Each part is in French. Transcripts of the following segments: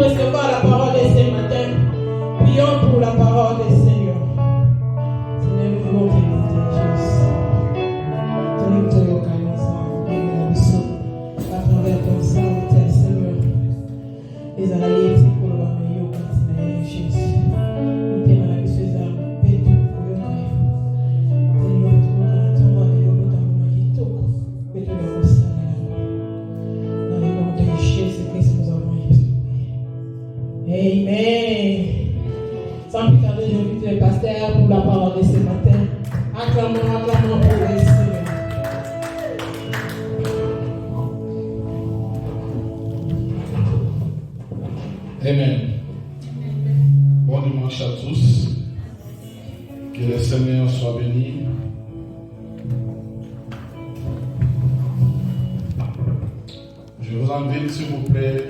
recevoir la parole de ce matin. Prions pour la parole du Seigneur. Seigneur, nous voulons t'écouter, Jésus. Tenez ton localisme, à travers ton sang, Seigneur. Les alliés, c'est pour le meilleur continent, Jésus. Nous t'aimons la mission, Seigneur, pour le Seigneur, ton royaume, nous t'avons dit tout. Que tu le ressentes. Dans le nom de Jésus-Christ, nous avons expliqué. Amen. Sans plus tarder, j'invite le pasteur pour la parole de ce matin. Acclamons pour le Seigneur. Amen. Bon dimanche à tous. Que le Seigneur soit béni. Je vous invite, s'il vous plaît,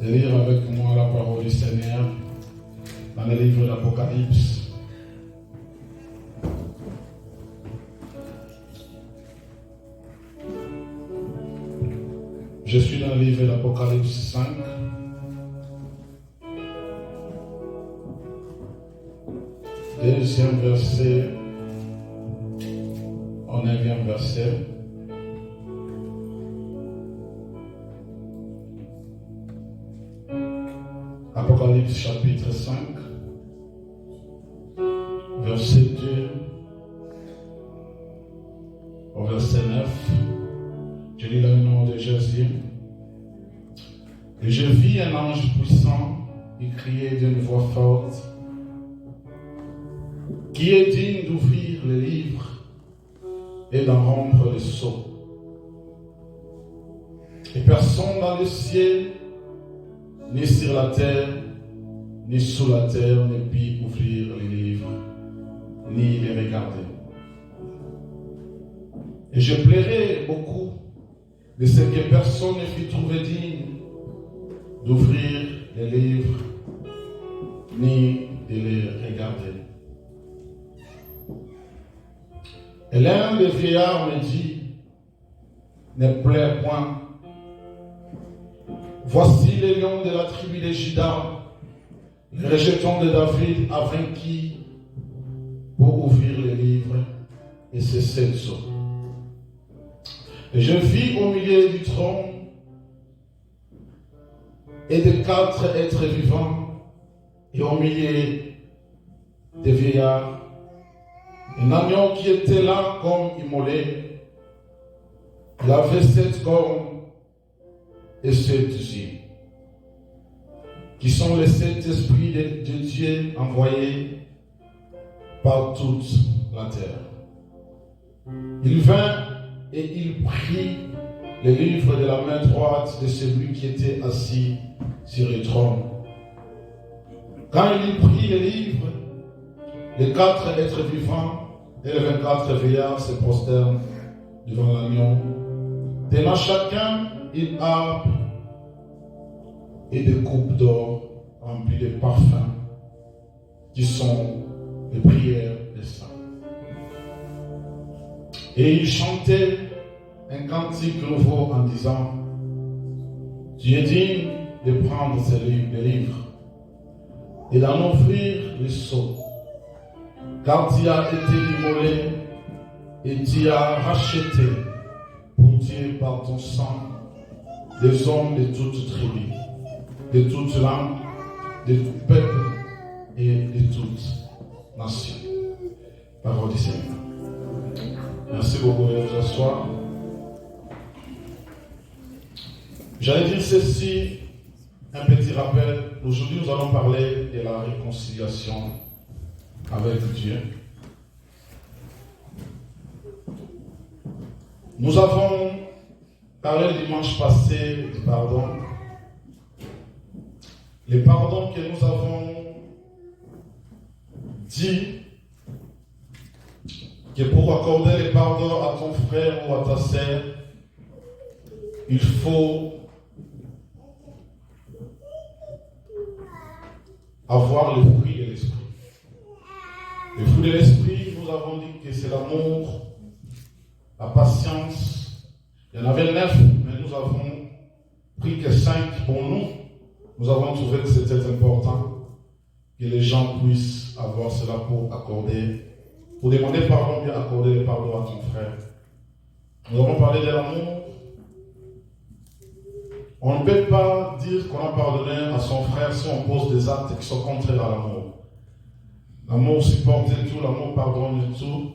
de lire avec moi la parole du Seigneur dans le livre d'Apocalypse. Je suis dans le livre d'Apocalypse 5. Deuxième verset au 9e verset. Apocalypse chapitre 5, verset 2 au verset 9. Je lis le nom de Jésus. Et je vis un ange puissant qui criait d'une voix forte: qui est digne d'ouvrir les livres et d'en rompre les sceaux? Et personne dans le ciel, ni sur la terre, ni sous la terre, ne peut ouvrir les livres, ni les regarder. Et je plairai beaucoup de ce que personne ne fut trouvé digne d'ouvrir les livres, ni de les regarder. Et l'un des vieillards me dit: ne pleure point. Voici les lions de la tribu de Juda, le rejeton de David a vaincu pour ouvrir les livres et ses 7 sceaux. Et je vis au milieu du trône et de 4 êtres vivants, et au milieu des vieillards, un agneau qui était là comme immolé. Il avait 7 cornes et 7 yeux, qui sont les 7 esprits de Dieu envoyés par toute la terre. Il vint et il prit le livre de la main droite de celui qui était assis sur le trône. Quand il prit le livre, les 4 êtres vivants et les 24 vieillards se prosternent devant l'agneau, tenant chacun une harpe et des coupes d'or remplies de parfums, qui sont les prières des saints. Et ils chantaient un cantique nouveau en disant: tu es digne de prendre ces livres et d'en ouvrir les sceaux, car tu as été immolé et tu as racheté pour Dieu par ton sang des hommes de toutes tribus, de toutes langues, de tout peuple et de toutes nations. Parole du Seigneur. Merci beaucoup de vous asseoir. J'allais dire ceci, un petit rappel. Aujourd'hui, nous allons parler de la réconciliation avec Dieu. Nous avons parlé le dimanche passé du pardon. Le pardon que nous avons dit que pour accorder le pardon à ton frère ou à ta sœur, il faut avoir le fruit de l'esprit. Le fruit de l'esprit, nous avons dit que c'est l'amour, la patience. Il y en avait 9, mais nous avons pris que 5 pour nous. nous avons trouvé que c'était important que les gens puissent avoir cela pour accorder, pour demander pardon, bien accorder le pardon à ton frère. Nous avons parlé de l'amour. On ne peut pas dire qu'on a pardonné à son frère si on pose des actes qui sont contraires à l'amour. L'amour supporte tout, l'amour pardonne tout.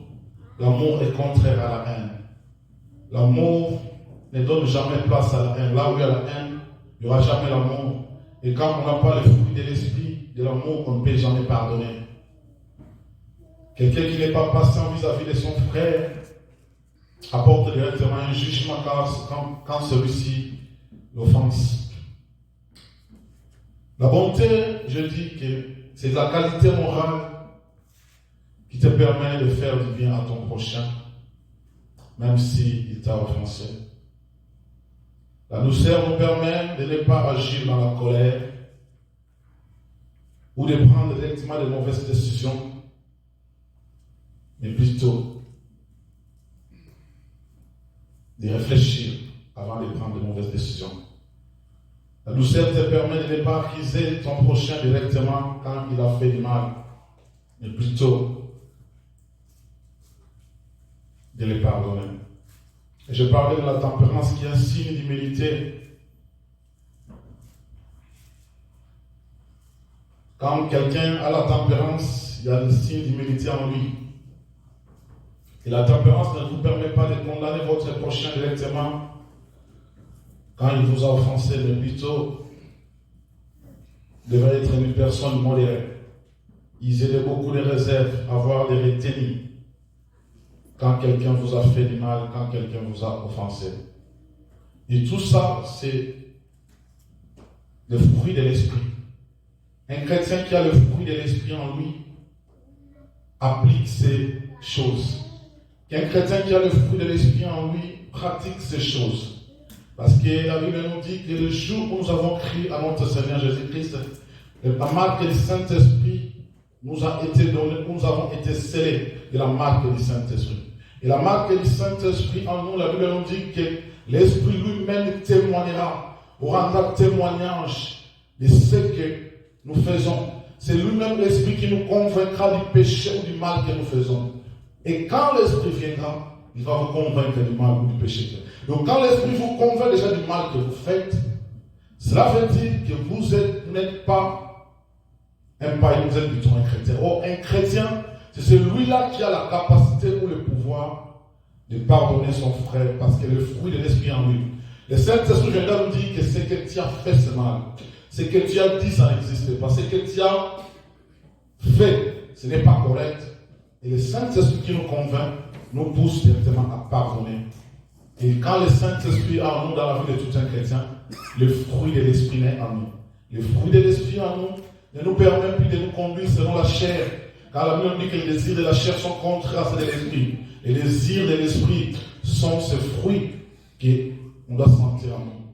L'amour est contraire à la haine. L'amour ne donne jamais place à la haine. Là où il y a la haine, il n'y aura jamais l'amour. Et quand on n'a pas le fruit de l'esprit, de l'amour, on ne peut jamais pardonner. Quelqu'un qui n'est pas patient vis-à-vis de son frère apporte directement un jugement quand celui-ci l'offense. La bonté, je dis que c'est de la qualité morale qui te permet de faire du bien à ton prochain, même s'il t'a offensé. La douceur nous permet de ne pas agir dans la colère ou de prendre directement de mauvaises décisions, mais plutôt de réfléchir avant de prendre de mauvaises décisions. La douceur te permet de ne pas accuser ton prochain directement quand il a fait du mal, mais plutôt de les pardonner. Et je parlais de la tempérance qui est un signe d'humilité. Quand quelqu'un a la tempérance, il y a le signe d'humilité en lui. Et la tempérance ne vous permet pas de condamner votre prochain directement quand il vous a offensé, mais plutôt devrait être une personne modérée. Ils ont beaucoup de réserves, avoir des retenues quand quelqu'un vous a fait du mal, quand quelqu'un vous a offensé. Et tout ça, c'est le fruit de l'esprit. Un chrétien qui a le fruit de l'esprit en lui applique ces choses. Un chrétien qui a le fruit de l'esprit en lui pratique ces choses. Parce que la Bible nous dit que le jour où nous avons crié à notre Seigneur Jésus-Christ, la marque du Saint-Esprit nous a été donnée, nous avons été scellés de la marque du Saint-Esprit. Et la marque du Saint-Esprit en nous, la Bible nous dit que l'Esprit lui-même témoignera, rendra témoignage de ce que nous faisons. C'est lui-même l'Esprit qui nous convaincra du péché ou du mal que nous faisons. Et quand l'Esprit viendra, il va vous convaincre du mal ou du péché. Donc quand l'Esprit vous convainc déjà du mal que vous faites, cela veut dire que vous n'êtes pas un païen, vous êtes plutôt un chrétien. Or, un chrétien, c'est celui-là qui a la capacité ou le pouvoir de pardonner son frère parce que le fruit de l'Esprit en lui. Le Saint-Esprit viendra nous dire que ce que tu as fait, c'est mal. Ce que tu as dit, ça n'existe pas. Ce que tu as fait, ce n'est pas correct. Et le Saint-Esprit qui nous convainc nous pousse directement à pardonner. Et quand le Saint-Esprit est en nous dans la vie de tout un chrétien, le fruit de l'Esprit naît en nous. Le fruit de l'Esprit en nous ne nous permet plus de nous conduire selon la chair. Car la Bible dit que les désirs de la chair sont contraires à ceux de l'Esprit. Et les désirs de l'Esprit sont ces fruits qu'on doit sentir en nous.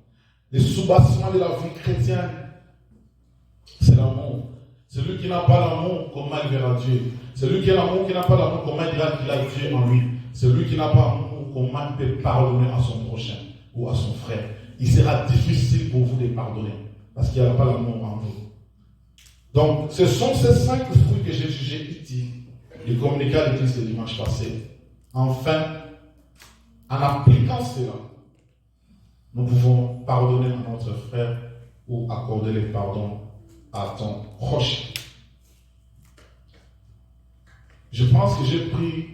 Le soubassement de la vie chrétienne, c'est l'amour. Celui qui n'a pas l'amour, comment il verra Dieu? Celui qui a l'amour, qui n'a pas l'amour, comment il dira qu'il a Dieu en lui? Celui qui n'a pas l'amour, comment il peut pardonner à son prochain ou à son frère? Il sera difficile pour vous de pardonner parce qu'il n'y a pas l'amour en vous. Donc, ce sont ces 5 fruits que j'ai jugés utiles de communiquer à l'église le dimanche passé. Enfin, en appliquant cela, nous pouvons pardonner à notre frère ou accorder le pardon à ton proche. Je pense que j'ai pris,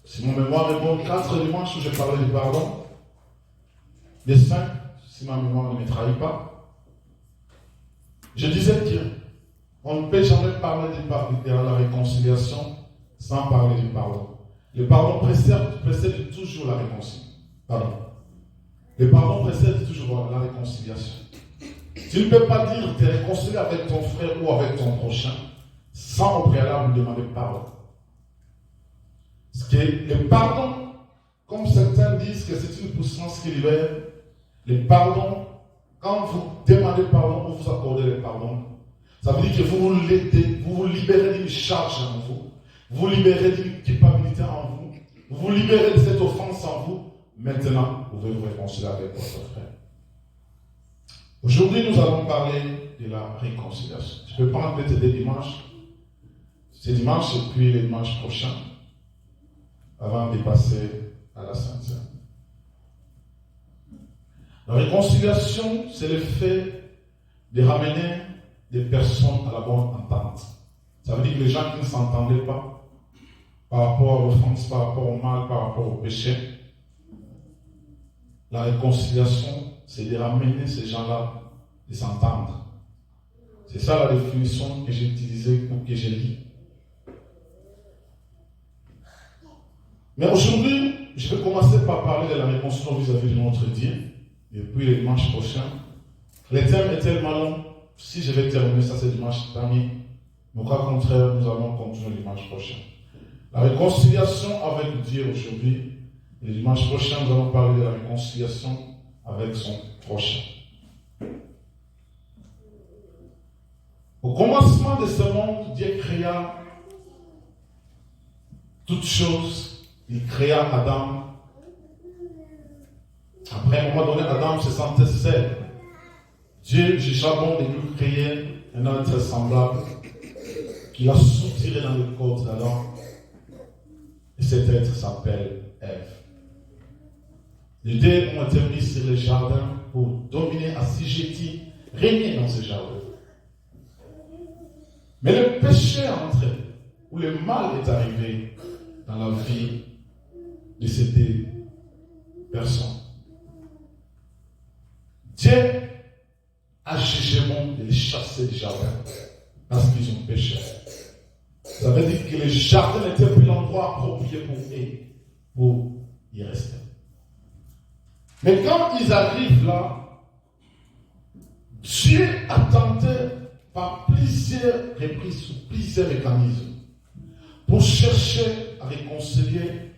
si mon mémoire est bonne, 4 dimanches où j'ai parlé du pardon. Les 5, si ma mémoire ne me trahit pas. Je disais qu'on ne peut jamais parler de la réconciliation sans parler du pardon. Le pardon précède toujours la réconciliation. Pardon. Le pardon précède toujours la réconciliation. Tu ne peux pas dire te réconcilier avec ton frère ou avec ton prochain sans au préalable lui demander pardon. Parce que le pardon, comme certains disent que c'est une puissance qui libère, le pardon, quand vous demandez pardon ou vous accordez le pardon, ça veut dire que vous vous libérez d'une charge en vous, vous libérez d'une culpabilité en vous, vous libérez de cette offense en vous. Maintenant, vous pouvez vous réconcilier avec votre frère. Aujourd'hui, nous allons parler de la réconciliation. Je peux prendre peut-être des dimanches. C'est dimanche et puis le dimanche prochain, avant de passer à la Sainte-Seine. La réconciliation, c'est le fait de ramener des personnes à la bonne entente. Ça veut dire que les gens qui ne s'entendaient pas par rapport à l'offense, par rapport au mal, par rapport au péché, la réconciliation, c'est de ramener ces gens-là, de s'entendre. C'est ça la définition que j'ai utilisée ou que j'ai lis. Mais aujourd'hui, je vais commencer par parler de la réconciliation vis-à-vis de notre Dieu. Et puis le dimanche prochain, le thème est tellement long. Si je vais terminer ça ce dimanche dernier, mais au cas contraire, nous allons continuer le dimanche prochain. La réconciliation avec Dieu aujourd'hui. Et le dimanche prochain, nous allons parler de la réconciliation avec son prochain. Au commencement de ce monde, Dieu créa toutes choses. Il créa Adam. Après, à un moment donné, Adam se sentait seul. Dieu jugea bon de lui créer un être semblable qu'il a soutiré dans le corps d'Adam. Et cet être s'appelle Ève. Les deux ont été mis sur le jardin pour dominer, assujettir, régner dans ce jardin. Mais le péché est entré, ou le mal est arrivé dans la vie de ces deux personnes. Dieu a jugé bon de les chasser du jardin parce qu'ils ont péché. Ça veut dire que le jardin n'était plus l'endroit approprié pour eux, pour y rester. Mais quand ils arrivent là, Dieu a tenté par plusieurs reprises, ou plusieurs mécanismes, pour chercher à réconcilier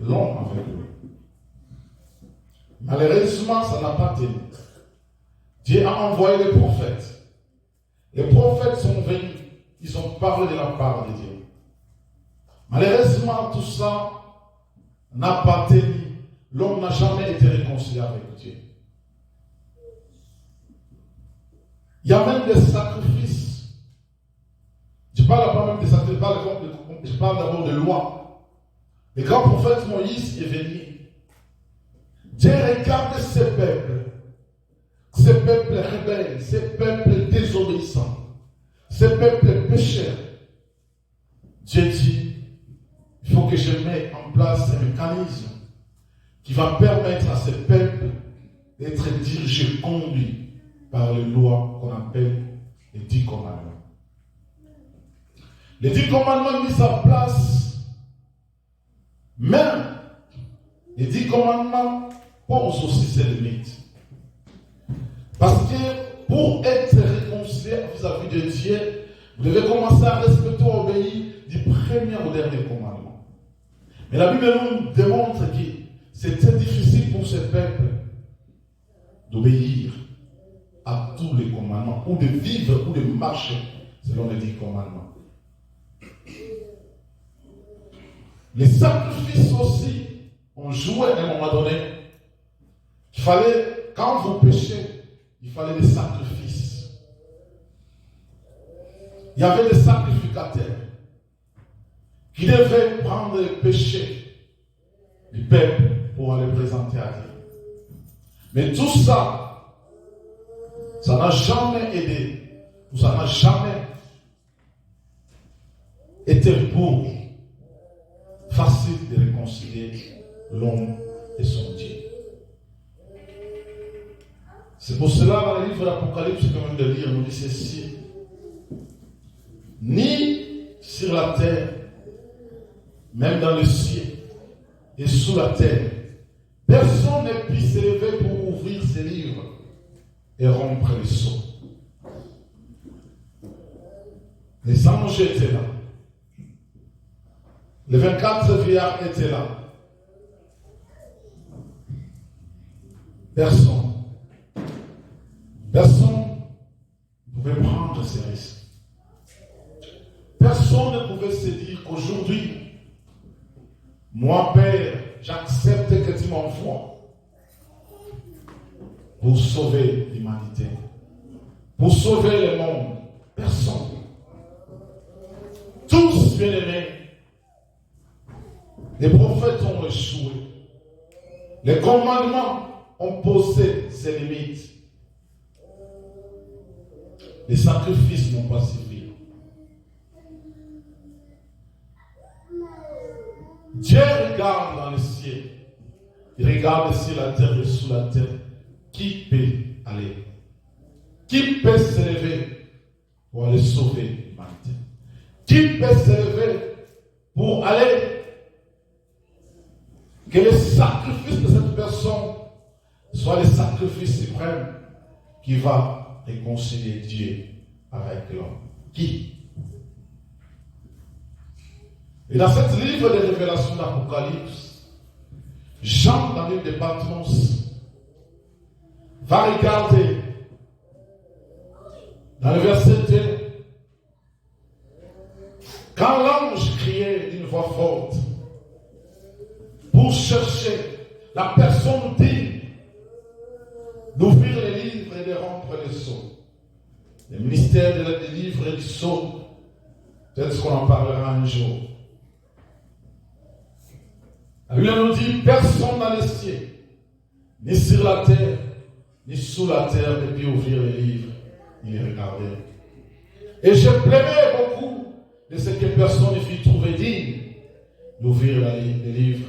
l'homme avec lui. Malheureusement, ça n'a pas tenu. Dieu a envoyé les prophètes. Les prophètes sont venus, ils ont parlé de la part de Dieu. Malheureusement, tout ça n'a pas tenu. L'homme n'a jamais été réconcilié avec Dieu. Il y a même des sacrifices. Je parle pas même des sacrifices, je parle d'abord de loi. Le grand prophète Moïse est venu. Dieu regarde ces peuples rebelles, ces peuples désobéissants, ces peuples pécheurs. Dieu dit, il faut que je mette en place un mécanisme qui va permettre à ces peuples d'être dirigés, conduits par les lois qu'on appelle les 10 commandements. Les 10 commandements mis en place, même les 10 commandements posent aussi ses limites. Parce que pour être réconcilié vis-à-vis de Dieu, vous devez commencer à respecter et obéir du premier au dernier commandement. Mais la Bible nous démontre que c'était difficile pour ce peuple d'obéir à tous les commandements, ou de vivre, ou de marcher selon les 10 commandements. Les sacrifices aussi ont joué à un moment donné. Il fallait, quand vous péchez, il fallait des sacrifices. Il y avait des sacrificateurs qui devaient prendre les péchés du peuple pour aller présenter à Dieu. Mais tout ça, ça n'a jamais aidé, ou ça n'a jamais été pour facile de réconcilier l'homme et son Dieu. C'est pour cela, dans le livre de l'Apocalypse, quand même de lire, nous dit ceci. Ni sur la terre, même dans le ciel, et sous la terre, personne ne peut s'élever pour ouvrir ses livres et rompre les sceaux. Les anges étaient là. Les 24 vieillards étaient là. Personne ne pouvait prendre ces risques. Personne ne pouvait se dire qu'aujourd'hui, moi, Père, j'accepte que tu m'envoies pour sauver l'humanité, pour sauver le monde. Personne. Tous, bien-aimés, les prophètes ont échoué. Les commandements ont posé ses limites. Les sacrifices n'ont pas suffi. Dieu regarde dans le ciel. Il regarde sur la terre et sous la terre. Qui peut aller? Qui peut s'élever pour aller sauver l'humanité? Qui peut s'élever pour aller? Que le sacrifice de cette personne soit le sacrifice suprême qui va réconcilier Dieu avec l'homme. Qui? Et dans ce livre de révélations d'Apocalypse, Jean, dans le département, va regarder dans le verset 2, quand l'ange criait d'une voix forte pour chercher la personne digne d'ouvrir les livres et de rompre les sceaux. Le ministère des livres et du sceau, peut-être qu'on en parlera un jour. La Bible nous dit, personne dans les cieux, ni sur la terre, ni sous la terre, ne peut ouvrir les livres, ni les regarder. Et je plairais beaucoup de ce que personne ne fut trouvé digne d'ouvrir les livres,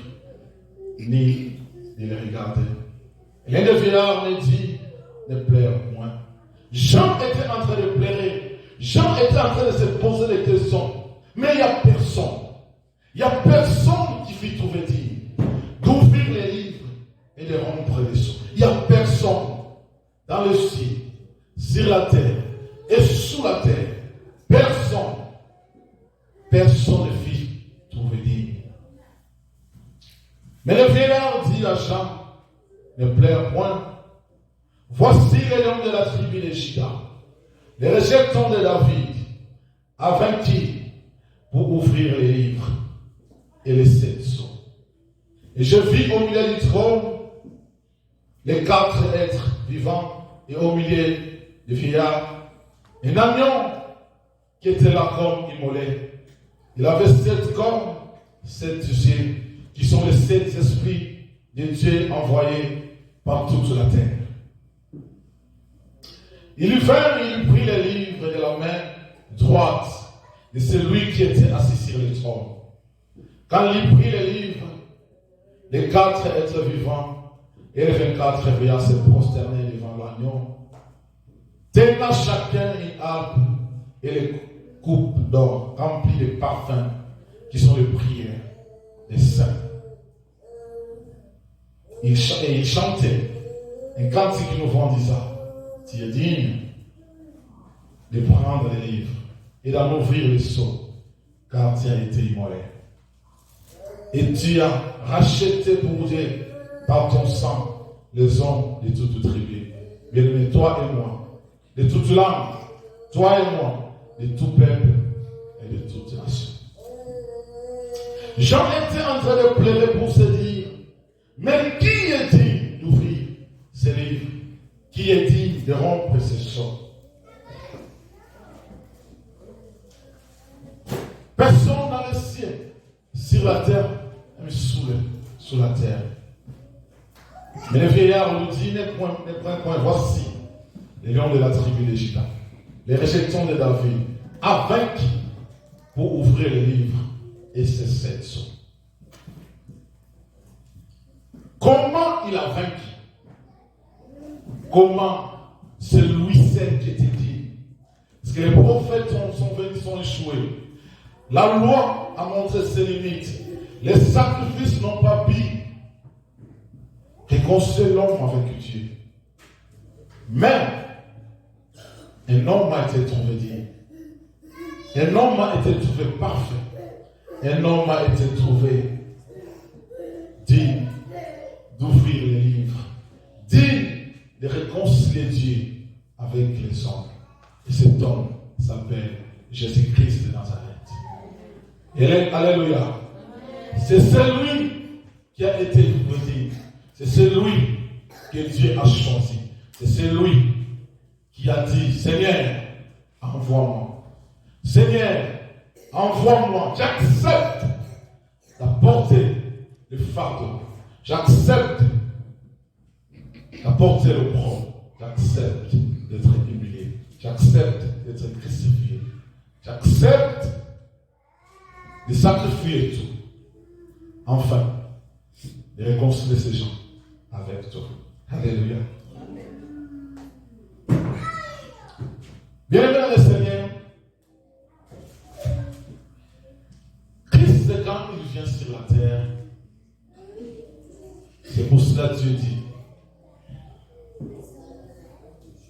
ni de les regarder. L'un des vieillards me dit, ne pleure point. Jean était en train de pleurer. Jean était en train de se poser des questions. Mais il n'y a personne. Il n'y a personne qui fut trouvé digne d'ouvrir les livres et de rompre les sceaux. Il n'y a personne dans le ciel, sur la terre et sous la terre. Personne. Personne ne fut trouvé digne. Mais le vieillard dit à Jean, ne pleure point. Voici les lions de la tribu de Juda, les rejetons de David, a vaincu pour ouvrir les livres et les 7 sceaux. Et je vis au milieu du trône les 4 êtres vivants et au milieu des vieillards un agneau qui était là comme immolé. Il avait 7 cornes, 7 yeux, qui sont les 7 esprits de Dieu envoyés par toute la terre. Il vint et il prit les livres de la main droite de celui qui était assis sur le trône. Quand il prit les livres, les 4 êtres vivants et les 24 vieillards se prosternaient devant l'agneau, tenant chacun une harpe et les coupes d'or remplies de parfums qui sont les prières des saints. Et il chantait un cantique innovant disant, tu es digne de prendre les livres et d'en ouvrir les sceaux, car tu as été immolé. Et tu as racheté pour Dieu par ton sang les hommes de toute tribu. Bien-aimé, toi et moi, de toute langue, toi et moi, de tout peuple et de toute nation. Jean était en train de pleurer pour se dire, mais qui est digne d'ouvrir ces livres? Qui est digne de rompre ces sceaux? Personne dans le ciel, sur la terre, mais sous la terre. Mais le vieillard nous dit, ne point, voici les lions de la tribu de Juda, les rejetons de David, a vaincu pour ouvrir les livres et ces 7 sceaux. Comment il a vaincu? Comment c'est lui seul qui était dit? Parce que les prophètes sont venus, sont échoués. La loi a montré ses limites. Les sacrifices n'ont pas pu réconcilier l'homme avec Dieu. Mais un homme a été trouvé digne. Un homme a été trouvé parfait. Un homme a été trouvé digne d'ouvrir les livres, digne de réconcilier Dieu avec les hommes. Et cet homme s'appelle Jésus-Christ de Nazareth. Et alléluia. C'est celui qui a été trouvé digne. C'est celui que Dieu a choisi. Et c'est lui qui a dit, Seigneur, envoie-moi. Seigneur, envoie-moi. J'accepte d'apporter le fardeau. J'accepte d'apporter le problème. J'accepte d'être humilié. J'accepte d'être crucifié. J'accepte de sacrifier tout. Enfin, de réconcilier ces gens avec toi. Alléluia. Bien-aimé dans le Seigneur, Christ, quand il vient sur la terre, c'est pour cela que Dieu dit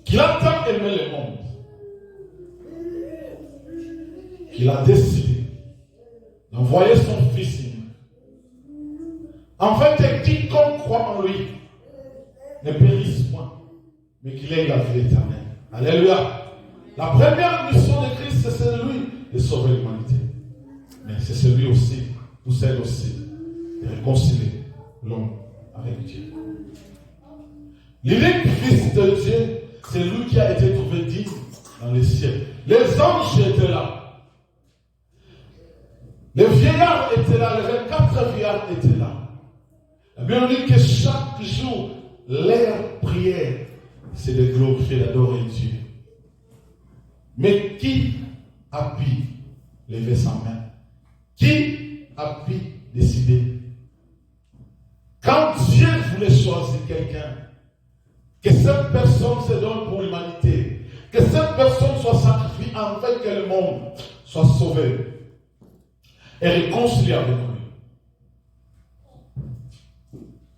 qu'il a tant aimé le monde qu'il a décidé d'envoyer son Fils unique. Afin que quiconque croit en lui ne périsse point, mais qu'il ait la vie éternelle. Alléluia. La première mission de Christ, c'est celui de sauver l'humanité. Mais c'est celui aussi, ou celle aussi, de réconcilier l'homme avec Dieu. L'unique Fils de Dieu, c'est lui qui a été trouvé digne dans les cieux. Les anges étaient là. Les vieillards étaient là, les 24 vieillards étaient là. La Bible dit que chaque jour, leur prière, c'est de glorifier, d'adorer Dieu. Mais qui a pu lever sa main? Qui a pu décider? Quand Dieu voulait choisir quelqu'un, que cette personne se donne pour l'humanité, que cette personne soit sacrifiée afin que le monde soit sauvé et réconcilié avec lui.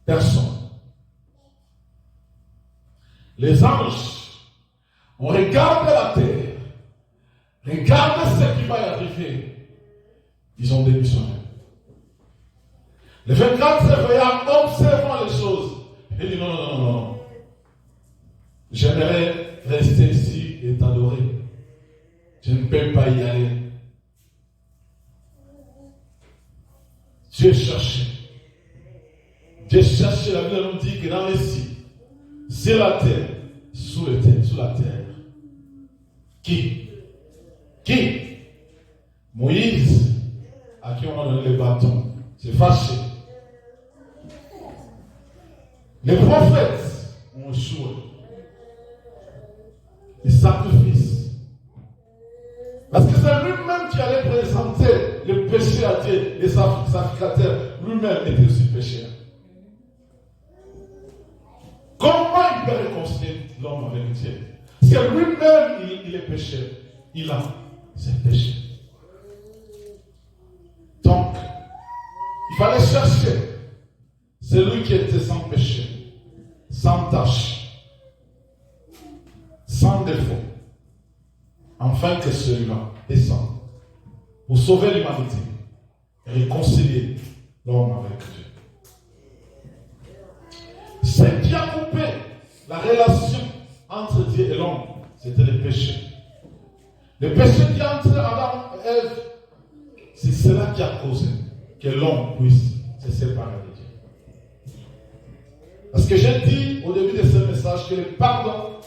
Personne. Les anges, on regarde la terre, regarde ce qui va y arriver. Ils ont démissionné. Les 24 surveillants observant les choses, ils disent non. J'aimerais rester ici et t'adorer. Je ne peux pas y aller. Dieu cherchait. Dieu cherchait, la Bible nous dit que dans les cieux, sur la terre, sous la terre. Qui? Moïse, à qui on a donné les bâtons, s'est fâché. Les prophètes ont échoué. Les sacrifices. Parce que c'est lui-même qui allait présenter le péché à Dieu. Les sacrificateurs, lui-même était aussi pécheur. Comment il peut réconcilier l'homme avec Dieu? Parce que lui-même, il est pécheur. Il a ses péchés. Donc, il fallait chercher celui qui était sans péché, sans tache, sans défaut, afin que celui-là descende pour sauver l'humanité et réconcilier l'homme avec Dieu. Ce qui a coupé la relation entre Dieu et l'homme, c'était le péché. Le péché qui a entré Adam et Ève, c'est cela qui a causé que l'homme puisse se séparer de Dieu. Parce que j'ai dit au début de ce message que le pardon,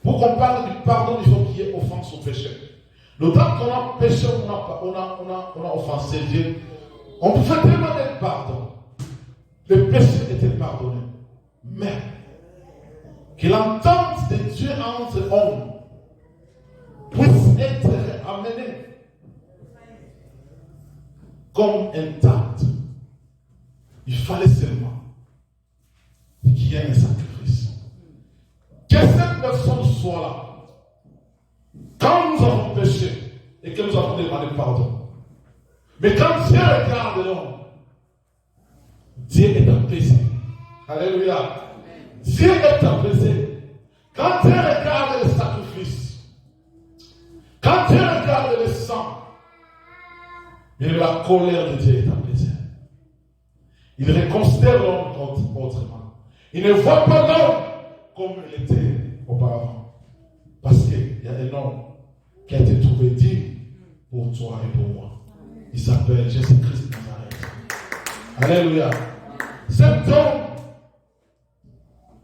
pour qu'on parle du pardon, il faut qu'il y ait offense au péché. Le temps qu'on a péché, on a offensé Dieu, on pouvait demander pardon. Le péché était pardonné. Mais que l'entente de Dieu entre hommes puisse être amenée comme intacte, il fallait seulement qu'il y ait un sacrifice. Que cette personne soit là. Quand nous avons péché et que nous avons demandé pardon. Mais quand Dieu regarde l'homme, Dieu est apaisé. Alléluia. Dieu est apaisé. Quand Dieu regarde le sacrifice, quand Dieu regarde le sang, la colère de Dieu est apaisée. Il reconsidère l'homme autrement. Il ne voit pas l'homme comme il était auparavant. Parce qu'il y a un homme qui a été trouvé digne pour toi et pour moi. Il s'appelle Jésus-Christ de Nazareth. Alléluia. Cet homme,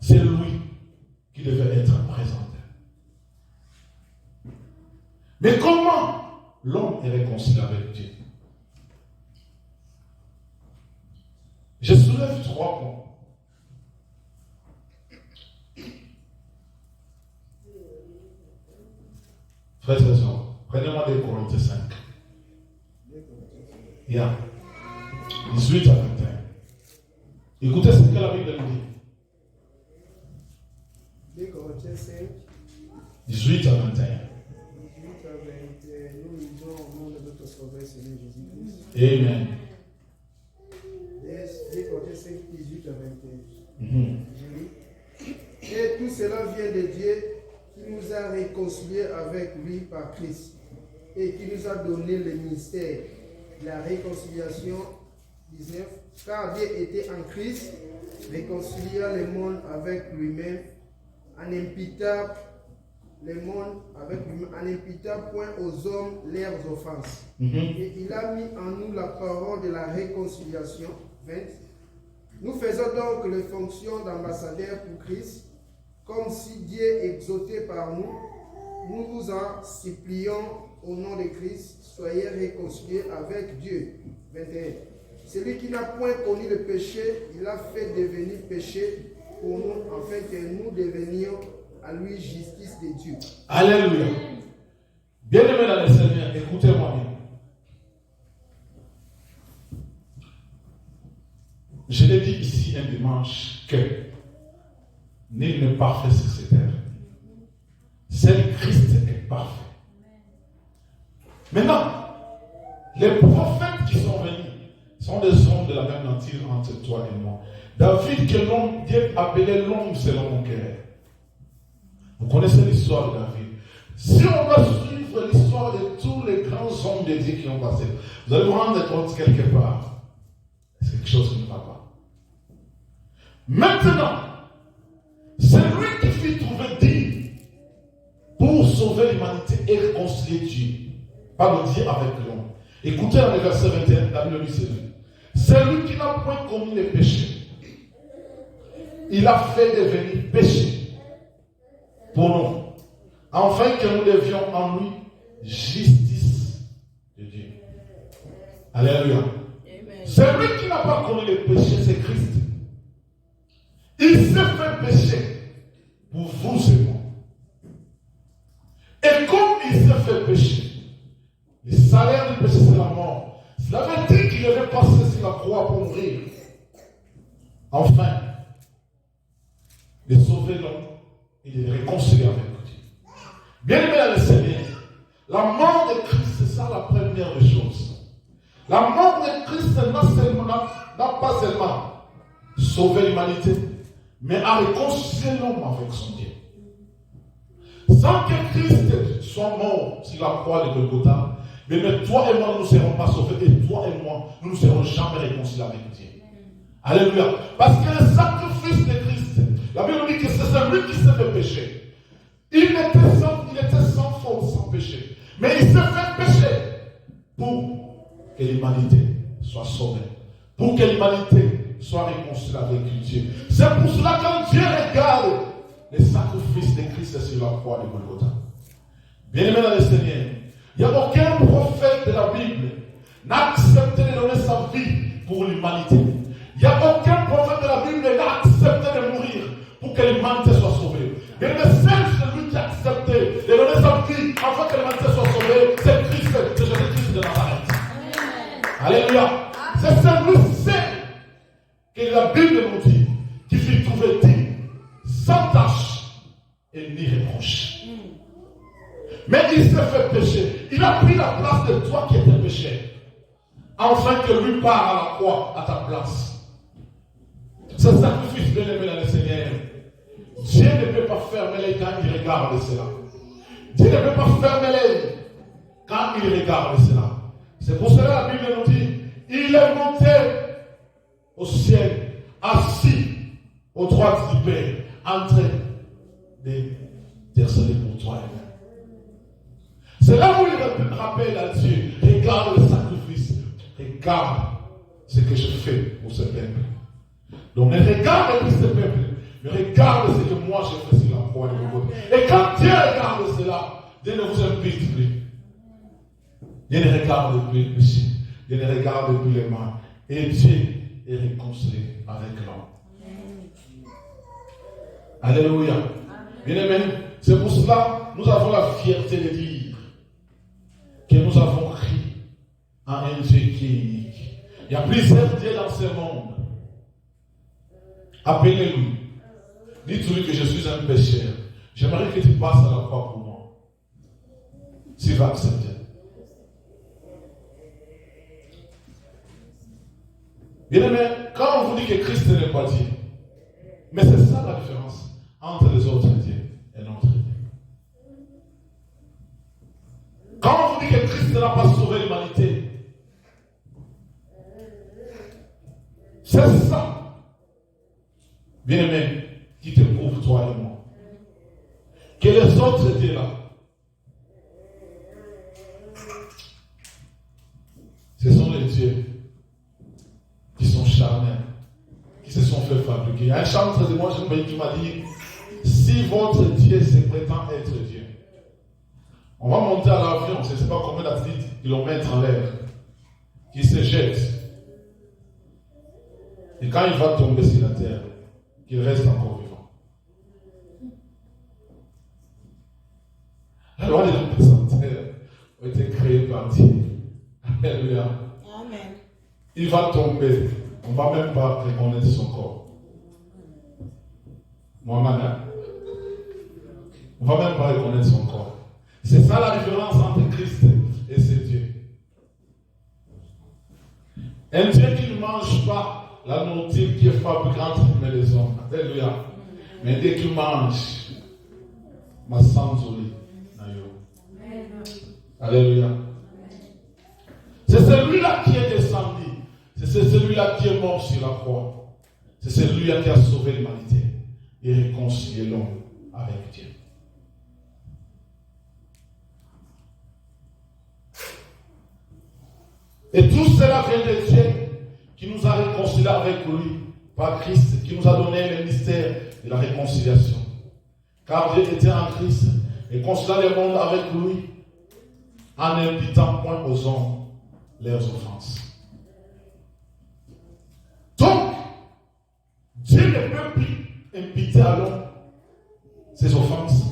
c'est lui qui Mais comment l'homme est réconcilié avec Dieu? Je soulève 3 points. Frères et sœurs, prenez-moi des Corinthiens 5. Yeah. 18 à 21. Écoutez ce que la Bible nous dit. 2 Corinthiens 5. 18 à 21. 18 à 21. Nous lisons au nom de notre Sauveur Seigneur Jésus-Christ. Amen. 2 Corinthiens 5, 18 à 21. Mm-hmm. Je lis. Et tout cela vient de Dieu qui nous a réconciliés avec lui par Christ et qui nous a donné le mystère de la réconciliation. 19. Car Dieu était en Christ, réconciliant le monde avec lui-même, en imputant le monde avec lui-même, en imputant point aux hommes leurs offenses. Mm-hmm. Et il a mis en nous la parole de la réconciliation. 20. Nous faisons donc les fonctions d'ambassadeurs pour Christ, comme si Dieu exhortait par nous. Nous vous en supplions au nom de Christ, soyez réconciliés avec Dieu. 21. Celui qui n'a point connu le péché, il a fait devenir péché pour nous, afin que nous devenions à lui justice de Dieu. Alléluia. Bien-aimés dans le Seigneur, écoutez-moi bien. Je l'ai dit ici un dimanche que nul n'est parfait sur cette terre. Seul Christ est parfait. Maintenant, les prophètes qui sont venus sont des hommes de la même nature entre toi et moi. David, que l'homme, Dieu appelait l'homme selon mon cœur. Vous connaissez l'histoire de David. Si on va suivre l'histoire de tous les grands hommes de Dieu qui ont passé, vous allez vous rendre compte quelque part. C'est quelque chose qui ne va pas. Maintenant, c'est lui qui fit trouver digne pour sauver l'humanité et réconcilier Dieu. Pas le Dieu avec l'homme. Écoutez dans le verset 21, la Bible dit c'est lui qui n'a point commis les péchés. Il a fait devenir péché pour nous, afin que nous devions en lui justice de Dieu. Alléluia. C'est lui qui n'a pas commis les péchés, c'est Christ. Il s'est fait péché pour vous et moi. Et comme il s'est fait péché, le salaire du péché c'est la mort. Cela veut dire qu'il devait passer sur la croix pour mourir. Enfin, de sauver l'homme et de le réconcilier avec Dieu. Bien aimé dans le Seigneur, la mort de Christ, c'est ça la première des choses. La mort de Christ n'a pas seulement sauvé l'humanité, mais a réconcilié l'homme avec son Dieu. Sans que Christ soit mort sur la croix de Golgotha, mais toi et moi, nous ne serons pas sauvés, et toi et moi, nous ne serons jamais réconciliés avec Dieu. Alléluia. Parce que le sacrifice de Christ, la Bible dit que c'est celui qui s'est fait pécher. Il était sans faute, sans péché. Mais il s'est fait pécher pour que l'humanité soit sauvée. Pour que l'humanité soit réconciliée avec Dieu. C'est pour cela que quand Dieu regarde le sacrifice de Christ sur la croix de Golgotha. Bien-aimé dans le Seigneur, il n'y a aucun prophète de la Bible n'a accepté de donner sa vie pour l'humanité. Il n'y a aucun prophète de la Bible qui n'a accepté de mourir pour que l'humanité soit sauvée. Mais le seul celui qui a accepté de donner sa vie afin que l'humanité soit sauvée, c'est Christ, c'est Jésus-Christ de Nazareth. Alléluia. C'est celui seul que la Bible nous dit qui fit trouver digne, sans tâche et ni reproche. Mais il s'est fait pécher. Il a pris la place de toi qui étais péché. Afin que lui part à la croix à ta place. Ce sacrifice bien aimé dans le Seigneur. Dieu ne peut pas fermer les quand il regarde cela. Dieu ne peut pas fermer les quand il regarde cela. C'est pour cela que la Bible nous dit, il est monté au ciel, assis aux droites du Père, en train d'intercéder pour toi et moi. C'est là où il rappelle à Dieu, regarde le sacrifice, regarde ce que je fais pour ce peuple. Donc ne regarde plus ce peuple, mais regarde ce que moi j'ai fait sur la croix de Golgotha. Et quand Dieu regarde cela, Dieu ne vous impute plus. Dieu ne regarde plus le péché. Dieu ne regarde plus les mains. Et Dieu est réconcilié avec l'homme. Alléluia. Bien-aimés, c'est pour cela que nous avons la fierté de dire que nous avons crié à un Dieu qui est unique. Il y a plusieurs dieux dans ce monde. Appelez-lui. Dites-lui que je suis un pécheur. J'aimerais que tu passes à la croix pour moi. Tu vas accepter. Bien-aimé, quand on vous dit que Christ n'est pas Dieu, mais c'est ça la différence entre les autres dieux et notre Dieu. Quand on vous dit que Christ n'a pas sauvé l'humanité, c'est ça, bien-aimé, qui te prouve toi et moi. Que les autres dieux là, ce sont les dieux qui sont charnels, qui se sont fait fabriquer. Il y a un chanteur de moi, qui m'a dit, si votre Dieu se prétend être Dieu, on va monter à l'avion, je ne sais pas combien d'athlètes kilomètres en l'air, qui se jette. Et quand il va tomber sur la terre, qu'il reste encore vivant. La loi de la pesanteur a été créée par Dieu. Alléluia. Amen. Il va tomber. On ne va même pas reconnaître son corps. Mohamed, on ne va même pas reconnaître son corps. C'est ça la différence entre Christ et ce Dieu. Un Dieu qui ne mange pas la nourriture qui est fabriquée entre les hommes. Alléluia. Mais un Dieu qui mange ma sanzoli. Alléluia. C'est celui-là qui est descendu. C'est celui-là qui est mort sur la croix. C'est celui-là qui a sauvé l'humanité et réconcilié l'homme avec Dieu. Et tout cela vient de Dieu qui nous a réconciliés avec lui par Christ, qui nous a donné le mystère de la réconciliation. Car Dieu était en Christ et réconciliant le monde avec lui en n'imputant point aux hommes leurs offenses. Donc, Dieu ne peut plus imputer à l'homme ses offenses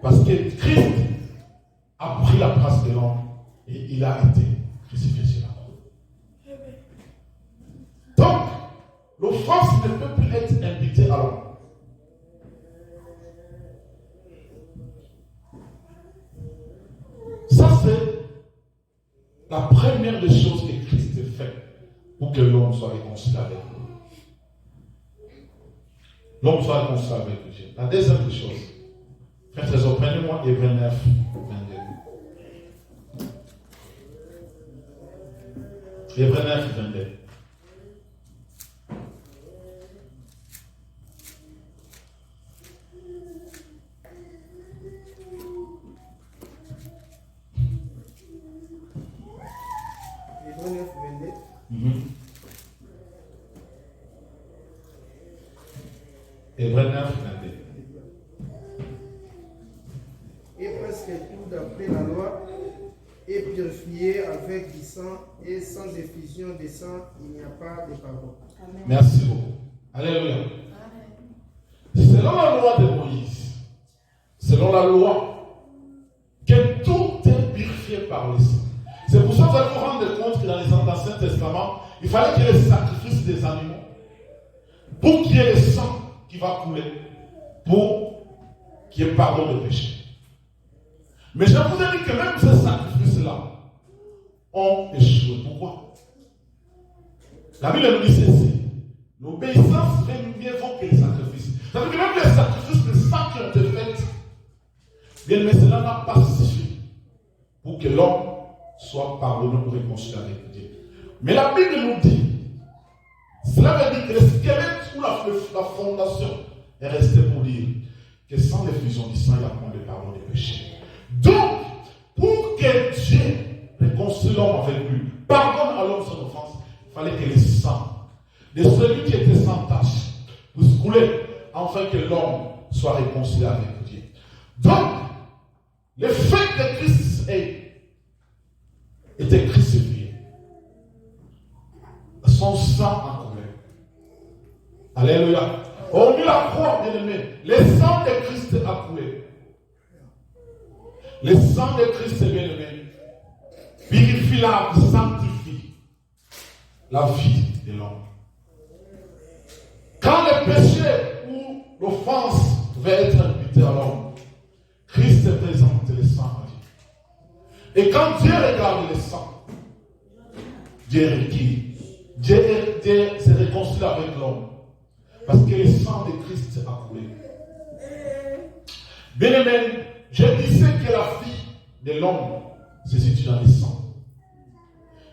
parce que Christ a pris la place de l'homme et il a été crucifié sur la croix. Donc, l'offense ne peut plus être imputée à l'homme. Ça, c'est la première des choses que Christ fait pour que l'homme soit réconcilié avec lui. L'homme soit réconcilié avec Dieu. La deuxième des choses, frère Trésor, prenez-moi Hébreux 9, 22. Hébreux 9, 22. Hébreux 9, 22. Et presque tout d'après la loi est purifié avec du sang, et sans effusion de sang, il n'y a pas de pardon. Amen. Merci beaucoup. Alléluia. Selon la loi de Moïse, selon la loi, que tout est purifié par le sang. C'est pour ça que vous allez vous rendre compte que dans les Anciens Testaments, il fallait qu'il y ait le sacrifice des animaux pour qu'il y ait le sang qui va couler, pour qu'il y ait pardon de péché. Mais je vous ai dit que même ces sacrifices-là ont échoué. Pourquoi? La Bible nous dit ceci: l'obéissance fait mieux vaut que les sacrifices. Ça veut dire que même les sacrifices de sang qui ont été faits, bien, mais cela n'a pas suffi pour que l'homme soit pardonné ou réconcilié avec Dieu. Mais la Bible nous dit, cela veut dire que le squelette ou la fondation est restée pour dire que sans l'effusion du sang, il n'y a point de pardon des péchés. Donc, pour que Dieu réconcilie l'homme avec lui, pardonne à l'homme son offense, il fallait que le sang de celui qui était sans tache puisse couler, afin que l'homme soit réconcilié avec Dieu. Donc, le fait que Christ était Le sang de Christ, bien-aimé, purifie l'âme, sanctifie la vie de l'homme. Quand le péché ou l'offense va être imputée à l'homme, Christ présente le sang à Dieu. Et quand Dieu regarde le sang, Dieu requiert. Dieu se réconcilie avec l'homme. Parce que le sang de Christ a coulé. Bien-aimé, je disais que la vie de l'homme se situe dans le sang.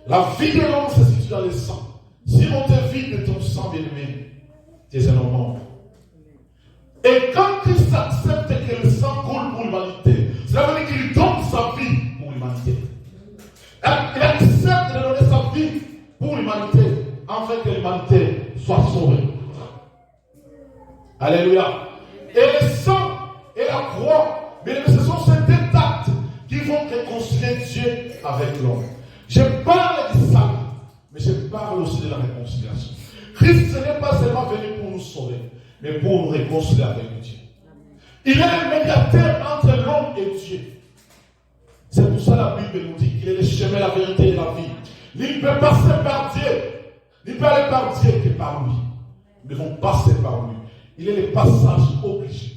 La vie de l'homme se situe dans le sang. Si on te vide de ton sang, bien-aimé, tu es un homme mort. Et quand Christ accepte que le sang coule pour l'humanité, cela veut dire qu'il donne sa vie pour l'humanité. Il accepte de donner sa vie pour l'humanité, afin que l'humanité soit sauvée. Alléluia. Et le sang et la croix, mais ce sont ces deux actes qui vont réconcilier Dieu avec l'homme. Je parle du salut, mais je parle aussi de la réconciliation. Christ n'est pas seulement venu pour nous sauver, mais pour nous réconcilier avec Dieu. Il est le médiateur entre l'homme et Dieu. C'est pour ça que la Bible nous dit qu'il est le chemin, la vérité et la vie. Il ne peut passer par Dieu. Il ne peut aller par Dieu que par lui. Nous devons passer par lui. Il est le passage obligé.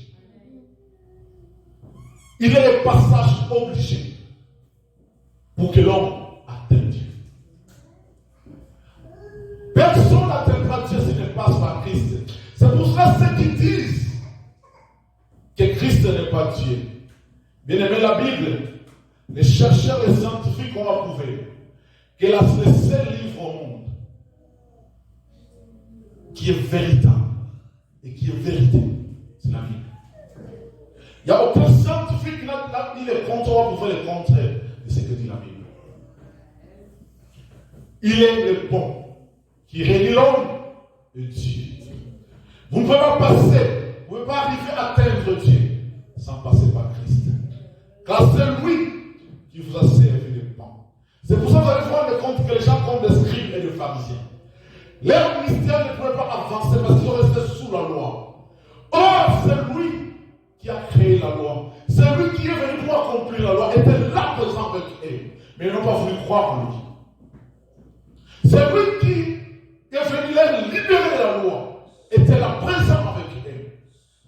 Il est le passage obligé pour que l'homme atteigne Dieu. Personne n'atteindra Dieu s'il ne passe par Christ. C'est pour cela ceux qui disent que Christ n'est pas Dieu. Bien aimé, la Bible, les chercheurs et scientifiques ont approuvé que le seul livre au monde qui est véritable et qui est vérité, c'est la Bible. Il n'y a aucun scientifique qui n'a dit le contraire pour faire le contraire de ce que dit la Bible. Il est le bon qui réunit l'homme et Dieu. Vous ne pouvez pas passer, vous ne pouvez pas arriver à atteindre Dieu sans passer par Christ. Car c'est lui qui vous a servi de pain. C'est pour ça que vous allez vous rendre compte que les gens comme des scribes et des pharisiens, leur ministère ne pouvait pas avancer parce qu'ils sont restés sous la loi. Or, c'est lui qui a créé la loi. C'est lui qui est venu pour accomplir la loi, était là présent avec eux. Mais ils n'ont pas voulu croire en lui. C'est lui qui est venu les libérer de la loi, était là présent avec eux.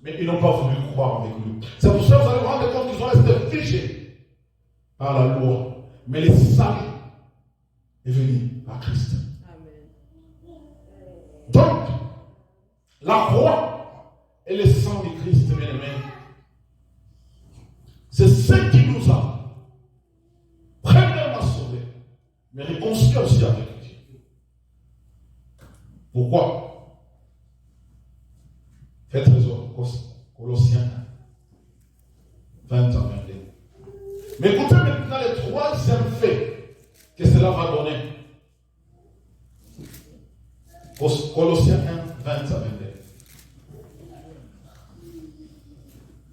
Mais ils n'ont pas voulu croire avec lui. C'est pour ça que vous allez vous rendre compte qu'ils sont restés figés par la loi. Mais le salut est venu par Christ. Amen. Donc, la croix et le sang de Christ, bien aimé, c'est ce qui nous a premièrement sauvés, mais réconciliés aussi avec Dieu. Pourquoi? Faites raison, Colossiens 20 à 22. Mais écoutez maintenant le troisième fait que cela va donner. Colossiens 1, 20 à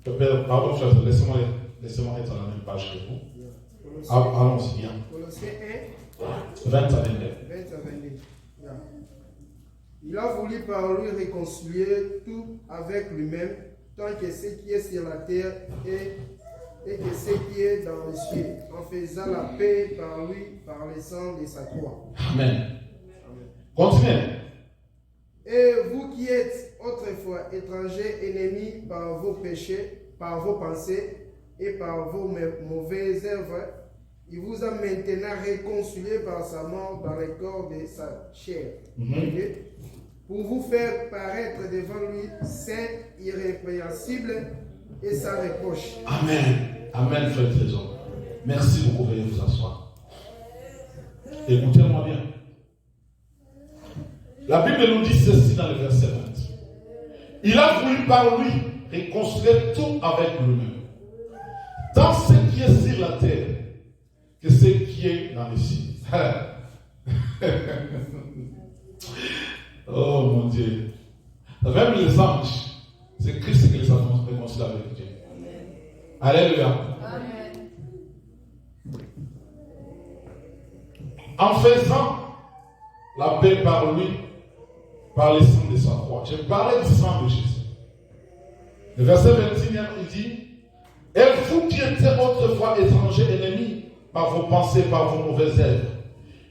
22. Pardon, laissez-moi être à la même page que vous. Allons-y bien. Colossiens 1, 20 à 22. 20 à 22. Yeah. Il a voulu par lui réconcilier tout avec lui-même, tant que ce qui est sur la terre et que ce qui est dans les cieux, en faisant la paix par lui, par le sang de sa croix. Amen. Amen. Continuez. Et vous qui êtes autrefois étrangers, ennemis par vos péchés, par vos pensées et par vos mauvaises œuvres, il vous a maintenant réconciliés par sa mort dans le corps de sa chair, pour vous faire paraître devant lui saint, irrépréhensible et sans reproche. Amen. Amen, frère Trésor. Merci beaucoup, veuillez vous asseoir. Écoutez-moi bien. La Bible nous dit ceci dans le verset 20. Il a voulu par lui réconcilier tout avec lui-même, tant ce qui est sur la terre que ce qui est dans les cieux. Oh mon Dieu. Même les anges, c'est Christ qui les a réconciliés avec Dieu. Alléluia. Amen. En faisant la paix par lui, par le sang de sa croix. Je parlais du sang de Jésus. Le verset 21, il dit, Et vous qui étiez autrefois étrangers, ennemis, par vos pensées, par vos mauvaises œuvres,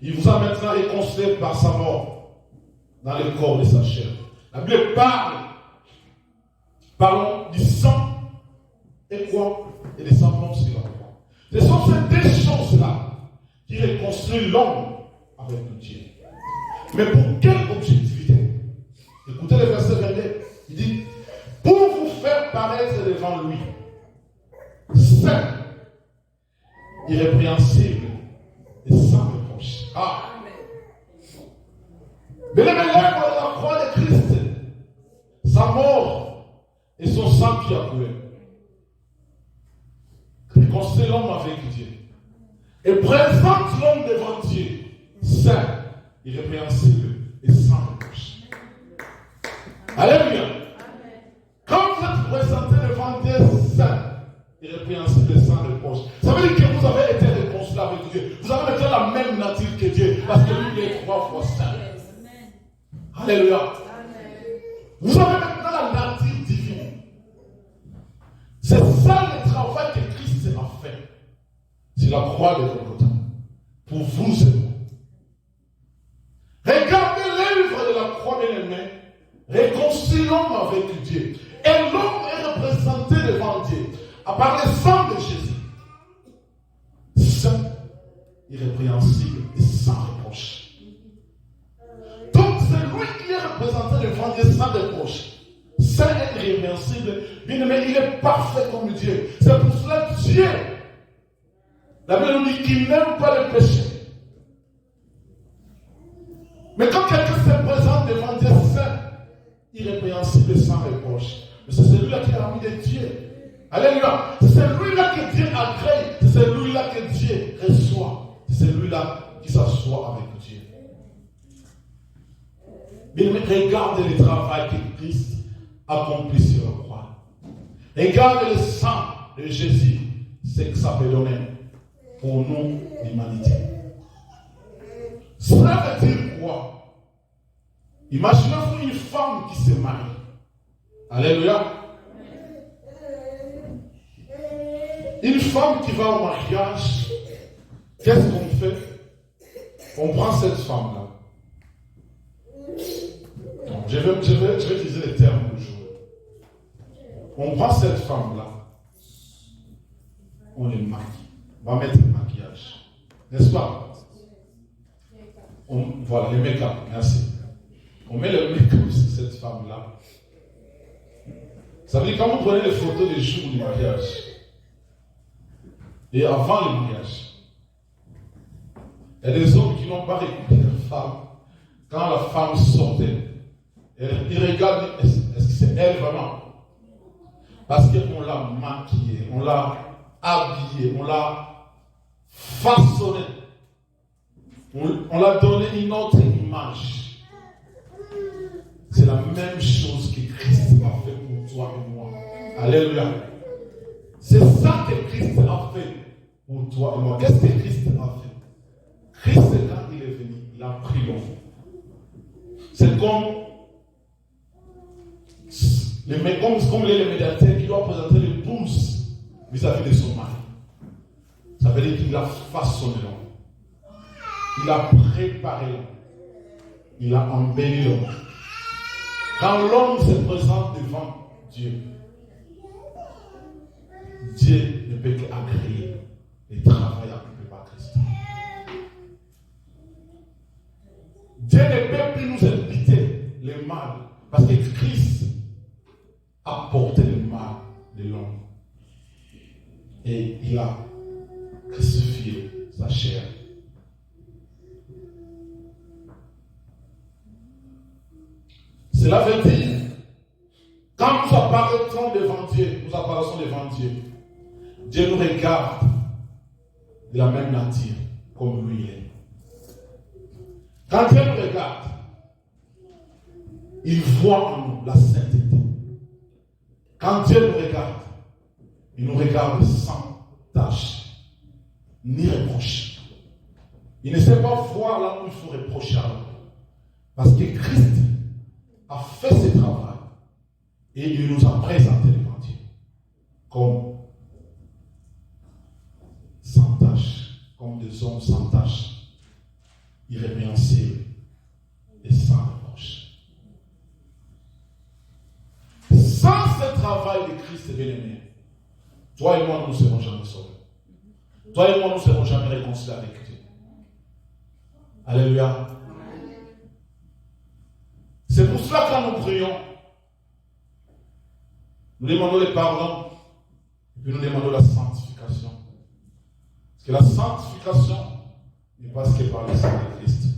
il vous a maintenant réconcilié par sa mort dans le corps de sa chair. La Bible parlons du sang et quoi? Et des sentiments sur la croix. Ce sont ces deux choses-là qui réconcilient l'homme avec le Dieu. Mais pour quelle objectivité? Écoutez le verset 22. Il dit, pour vous faire paraître devant lui, saint, irrépréhensible et sans reproche. Ah! Mais les l'œuvre de la croix de Christ, sa mort et son sang qui a coulé, réconcilie l'homme avec Dieu et présente l'homme devant Dieu, saint, irrépréhensible et sans reproche. Alléluia. Quand vous êtes présenté devant Dieu, saint, irrépréhensible et sans reproche, ça veut dire que vous avez été réconcilié avec Dieu. Vous avez maintenant la même nature que Dieu, parce que lui, il est 3 fois saint. Alléluia. Vous avez maintenant la nature divine. C'est ça le travail que Christ a fait sur la croix de Golgotha. Pour vous et moi. Regardez l'œuvre de la croix de l'ennemi. Réconcilie l'homme avec Dieu. Et l'homme est représenté devant Dieu par le sang de Jésus. Saint, irrépréhensible et sans reproche. Donc c'est lui qui est représenté devant Dieu sans reproche. Saint et irrépréhensible, bien aimé, il est parfait comme Dieu. C'est pour cela que Dieu, la Bible nous dit qu'il n'aime pas le péché. Mais quand quelqu'un se présente devant Dieu saint, irrépréhensible et sans reproche, c'est celui-là qui est l'ami de Dieu. Alléluia. C'est celui-là que Dieu agrée. C'est celui-là que Dieu reçoit. C'est celui-là qui s'assoit avec Dieu. Mais regardez le travail que Christ accomplit sur la croix. Regardez le sang de Jésus, ce que ça peut donner pour nous, l'humanité. Cela veut dire quoi? Imaginez-vous une femme qui se marie. Alléluia. Une femme qui va au mariage, qu'est-ce qu'on fait? On prend cette femme-là. Je vais utiliser les termes du jour. On prend cette femme-là, on les maquille. On va mettre le maquillage. N'est-ce pas? Voilà, le make-up, merci. On met le make-up sur cette femme-là. Ça veut dire quand vous prenez les photos des jours du mariage, et avant le mariage, il y a des hommes qui n'ont pas écouté la femme. Quand la femme sortait, ils regardent, est-ce que c'est elle vraiment? Parce qu'on l'a maquillée, on l'a habillée, on l'a façonnée. On l'a donné une autre image. C'est la même chose que Christ a fait pour toi et moi. Alléluia. C'est ça que Christ a fait pour toi et moi. Qu'est-ce que Christ a fait? Christ, quand il est venu, il a pris l'homme. C'est comme les médiateurs qui doivent présenter l'épouse vis-à-vis de son mari. Ça veut dire qu'il a façonné l'homme. Il a préparé l'homme. Il a embelli l'homme. Quand l'homme se présente devant Dieu, Dieu ne peut qu'agréer et travailler accompli par Christ. Dieu ne peut plus nous inviter le mal parce que Christ a porté le mal de l'homme et il a crucifié sa chair. Cela veut dire, quand nous apparaissons devant Dieu, Dieu nous regarde de la même nature comme lui est. Quand Dieu nous regarde, il voit en nous la sainteté. Quand Dieu nous regarde sans tache, ni reproche. Il ne sait pas voir là où il faut reprocher à l'homme. Parce que Christ a fait ce travail et il nous a présenté devant Dieu comme irrépréhensible et sans reproche. Sans ce travail de Christ bien-aimé, toi et moi, nous ne serons jamais sauvés. Toi et moi, nous ne serons jamais réconciliés avec Dieu. Alléluia. C'est pour cela que quand nous prions, nous demandons le pardon et puis nous demandons la sanctification. Parce que la sanctification n'est pas ce qui est par le sang de Christ.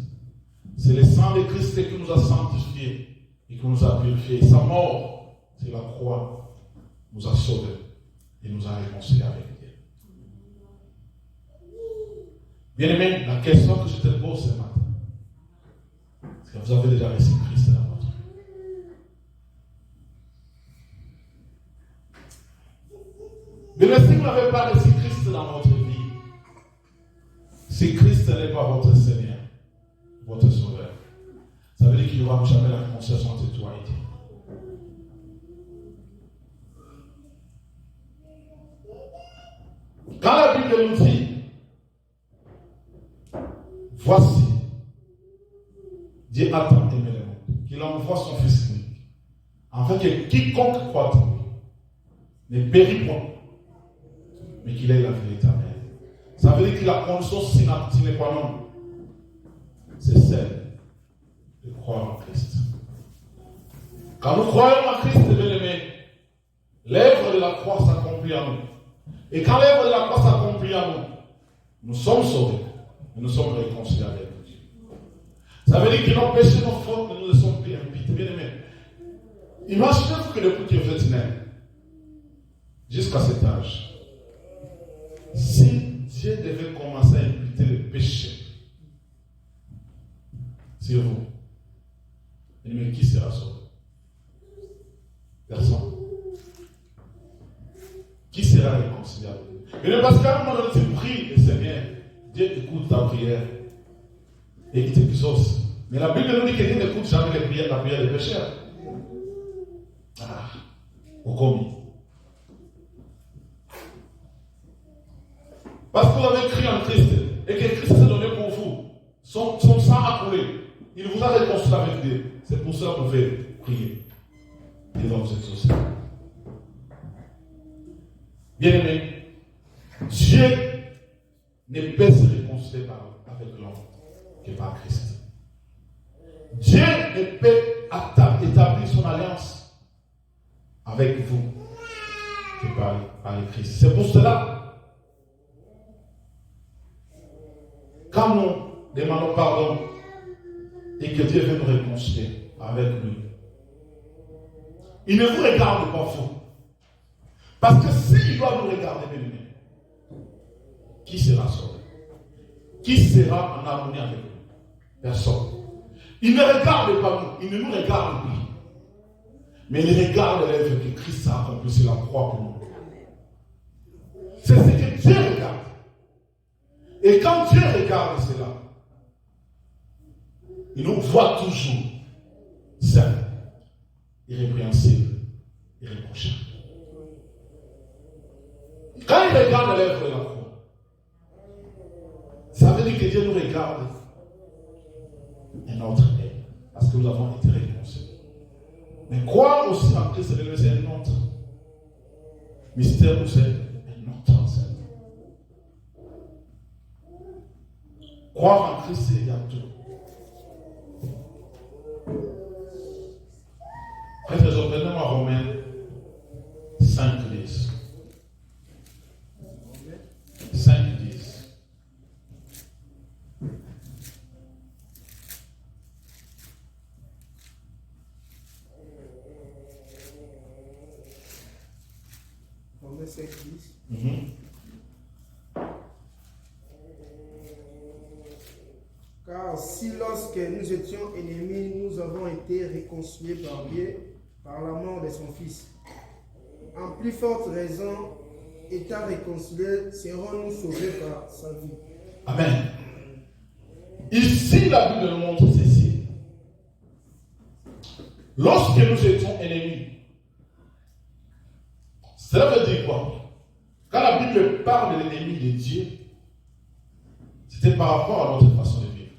C'est le sang de Christ qui nous a sanctifiés et qui nous a purifiés. Sa mort, c'est la croix, nous a sauvés et nous a réconciliés avec Dieu. Bien-aimé, la question que je te pose ce matin, est-ce que vous avez déjà reçu Christ dans votre vie? Mais si vous n'avez pas reçu Christ dans votre vie, si Christ n'est pas votre Seigneur, votre Sauveur, ça veut dire qu'il n'y aura jamais la réconciliation entre toi et Dieu. Quand la Bible nous dit, voici, Dieu a tant aimé le monde, qu'il envoie son Fils unique, afin que quiconque croit en lui ne périt point, mais qu'il ait la vie éternelle. Ça veut dire que la condition sine qua non, c'est celle de croire en Christ. Quand nous croyons en Christ, bien-aimé, l'œuvre de la croix s'accomplit en nous. Et quand l'œuvre de la croix s'accomplit en nous, nous sommes sauvés. Nous sommes réconciliés avec Dieu. Ça veut dire que nos péchés, nos fautes, nous ne sommes plus imputés. Bien aimé, imaginez-vous que depuis que vous êtes né, jusqu'à cet âge, si Dieu devait commencer à imputer le péché sur vous, bien aimé, qui sera sauvé? Personne. Qui sera réconcilié avec vous? Mais parce qu'à un moment donné, tu pries le Seigneur. Dieu écoute ta prière et il t'exauce. Mais la Bible nous dit que Dieu n'écoute jamais la prière des pécheurs. Au commis. Parce que vous avez crié en Christ et que Christ s'est donné pour vous. Son sang a coulé. Il vous a réconcilié avec Dieu. C'est pour cela que vous pouvez prier. Il va vous exaucer. Bien aimé, Dieu ne peut se réconcilier avec l'homme que par Christ. Dieu ne peut établir son alliance avec vous que par le Christ. C'est pour cela, quand nous demandons pardon et que Dieu veut nous réconcilier avec lui, il ne vous regarde pas vous. Parce que s'il doit nous regarder, bien aimé, qui sera sauvé? Qui sera en harmonie avec nous? Personne. Il ne regarde pas nous, il ne nous regarde plus. Mais il regarde l'œuvre que Christ a accomplie sur la croix pour nous. C'est ce que Dieu regarde. Et quand Dieu regarde cela, il nous voit toujours saints, irrépréhensibles, irréprochables. Quand il regarde l'œuvre de la croix, ça veut dire que Dieu nous regarde et notre aide, parce que nous avons été réconciliés. Mais croire aussi en Christ, c'est un autre mystère, c'est un autre enseignement. Croire en Christ, c'est il y a tout. Frères et sœurs, prenez-moi Romains 5, 10. 5, 10. Romains 5, 10. Car si lorsque nous étions ennemis, nous avons été réconciliés par Dieu par la mort de son Fils, en plus forte raison, étant réconciliés, serons-nous sauvés par sa vie. Amen. Ici, la Bible nous montre ceci. Lorsque nous étions ennemis, cela veut dire quoi? Quand la Bible parle de l'ennemi de Dieu, c'était par rapport à notre façon de vivre.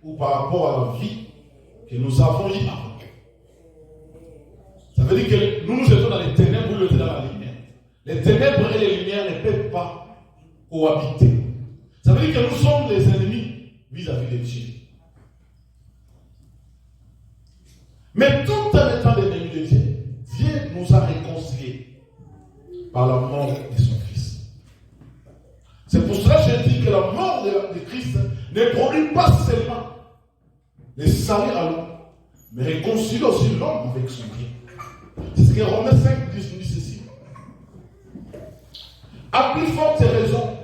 ou par rapport à la vie que nous avons eue avant. Ça veut dire que nous étions dans les ténèbres, nous étions dans la lumière. Les ténèbres et les lumières ne peuvent pas cohabiter. Ça veut dire que nous sommes les ennemis vis-à-vis de Dieu. Mais tout en étant des ennemis de Dieu, Dieu nous a réconciliés par la mort de son Fils. C'est pour cela que je dis que la mort de Christ ne produit pas seulement le salut à l'homme, mais réconcilie aussi l'homme avec son Dieu. C'est ce que Romains 5 dit ceci. À plus forte raison,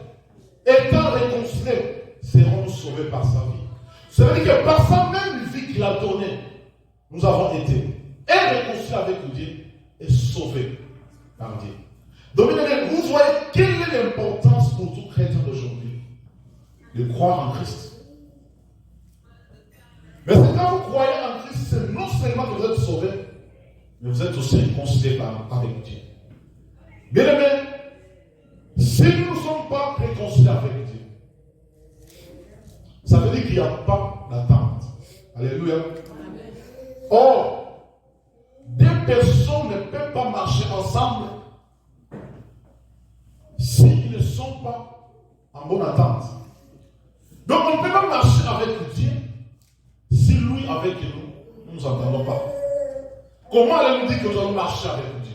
étant réconciliés, serons-nous sauvés par sa vie. Ça veut dire que par sa même vie qu'il a donnée, nous avons été réconciliés avec Dieu et sauvés par Dieu. Donc, vous voyez quelle est l'importance pour tout chrétien d'aujourd'hui de croire en Christ. Mais c'est quand vous croyez en Christ, c'est non seulement que vous êtes sauvés, mais vous êtes aussi réconciliés avec Dieu. Bien aimé, si nous ne sommes pas réconciliés avec Dieu, ça veut dire qu'il n'y a pas d'attente. Alléluia. Or, deux personnes ne peuvent pas marcher ensemble s'ils ne sont pas en bonne attente. Donc on ne peut pas marcher avec Dieu si lui avec nous, nous n'entendons pas. Comment allez-nous dire que nous allons marcher avec Dieu?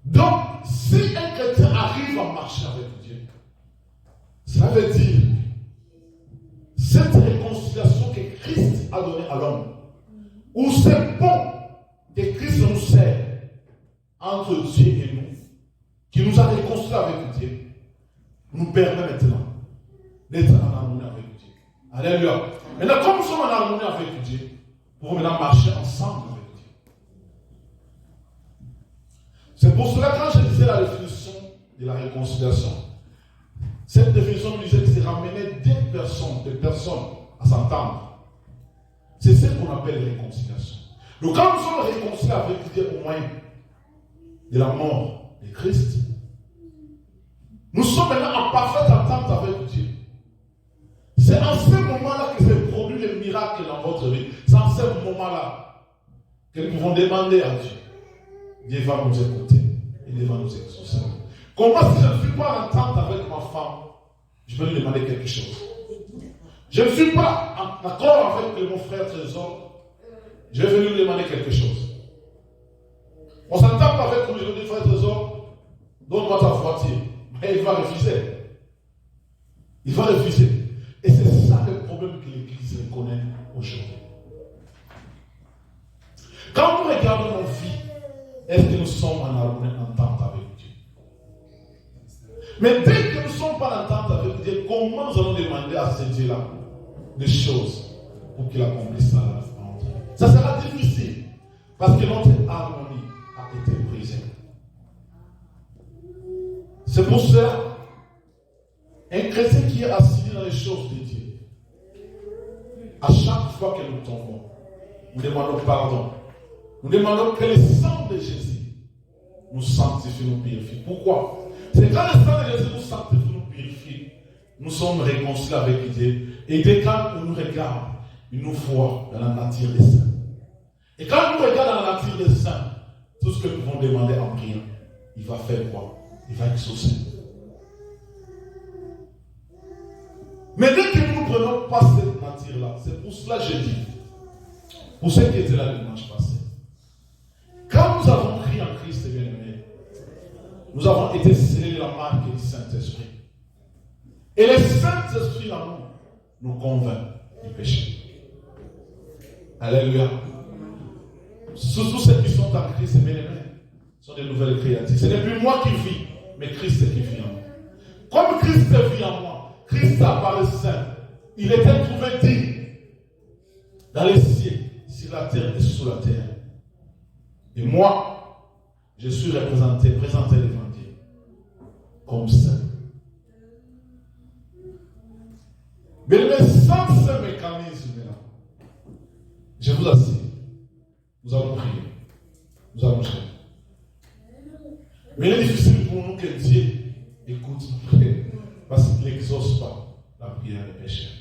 Donc, si un chrétien arrive à marcher avec Dieu, ça veut dire cette réconciliation que Christ a donnée à l'homme, ou ce pont que Christ nous sert entre Dieu et nous, qui nous a réconciliés avec Dieu, nous permet maintenant d'être en harmonie avec Dieu. Alléluia. Maintenant, comme nous sommes en harmonie avec Dieu, nous pouvons maintenant marcher ensemble avec Dieu. C'est pour cela que quand je disais la définition de la réconciliation, cette définition nous disait que c'est ramener deux personnes à s'entendre. C'est ce qu'on appelle réconciliation. Donc quand nous sommes réconciliés avec Dieu au moyen de la mort de Christ, nous sommes maintenant en parfaite entente avec Dieu. C'est en ce moment-là que se produit le miracle dans votre vie. C'est en ce moment-là que nous pouvons demander à Dieu. Dieu va nous écouter et Dieu va nous exaucer. Comment si je ne suis pas en entente avec ma femme, je peux lui demander quelque chose. Je ne suis pas en accord avec mon frère Trésor, je vais venir lui demander quelque chose. On ne s'entend pas avec lui, je vais dire frère Trésor, donne-moi ta voiture. Et il va refuser. Il va refuser. Et c'est ça le problème que l'Église reconnaît aujourd'hui. Quand nous regardons nos vies, est-ce que nous sommes en harmonie, en entente avec Dieu? Mais dès que nous ne sommes pas en entente avec Dieu, comment nous allons demander à ce Dieu-là des choses pour qu'il accomplisse ça entre nous? Ça sera difficile parce que notre harmonie a été brisée. C'est pour cela, un chrétien qui est assis dans les choses de Dieu, à chaque fois que nous tombons, nous demandons pardon. Nous demandons que le sang de Jésus nous sanctifie, nous purifie. Pourquoi? C'est quand le sang de Jésus nous sanctifie, nous purifie, nous sommes réconciliés avec Dieu. Et dès quand on nous regarde, il nous voit dans la nature des saints. Et quand il nous regarde dans la nature des saints, tout ce que nous pouvons demander en priant, il va faire quoi? Il va exaucer. Mais dès que nous ne prenons pas cette nature-là, c'est pour cela que je dis, pour ceux qui étaient là le dimanche passé, quand nous avons crié en Christ bien-aimé, nous avons été scellés de la marque du Saint-Esprit. Et le Saint-Esprit en nous convainc du péché. Alléluia. Tous ceux qui sont en Christ bien-aimé sont des nouvelles créatures. Ce n'est plus moi qui vis, mais Christ qui vit en moi. Comme Christ vit en moi, Christ a par le Saint, il était trouvé digne dans les cieux, sur la terre et sous la terre. Et moi, je suis présenté devant Dieu comme saint. Mais sans ce mécanisme-là, je vous assure, nous allons prier, nous allons prier. Mais il est difficile pour nous que Dieu écoute nos prières parce qu'il n'exauce pas la prière des pécheurs.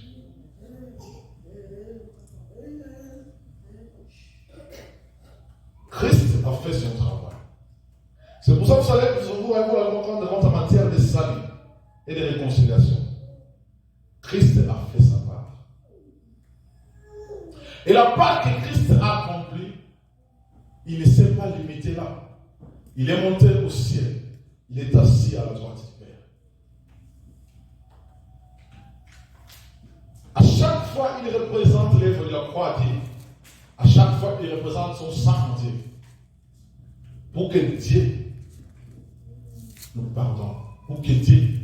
Christ a fait son travail. C'est pour ça que vous savez que vous allez comprendre en matière de salut et de réconciliation. Christ a fait sa part. Et la part que Christ a accomplie, il ne s'est pas limité là. Il est monté au ciel. Il est assis à la droite du Père. À chaque fois, il représente l'œuvre de la croix à Dieu. À chaque fois, il représente son sang en Dieu. Pour que Dieu nous pardonne. Pour que Dieu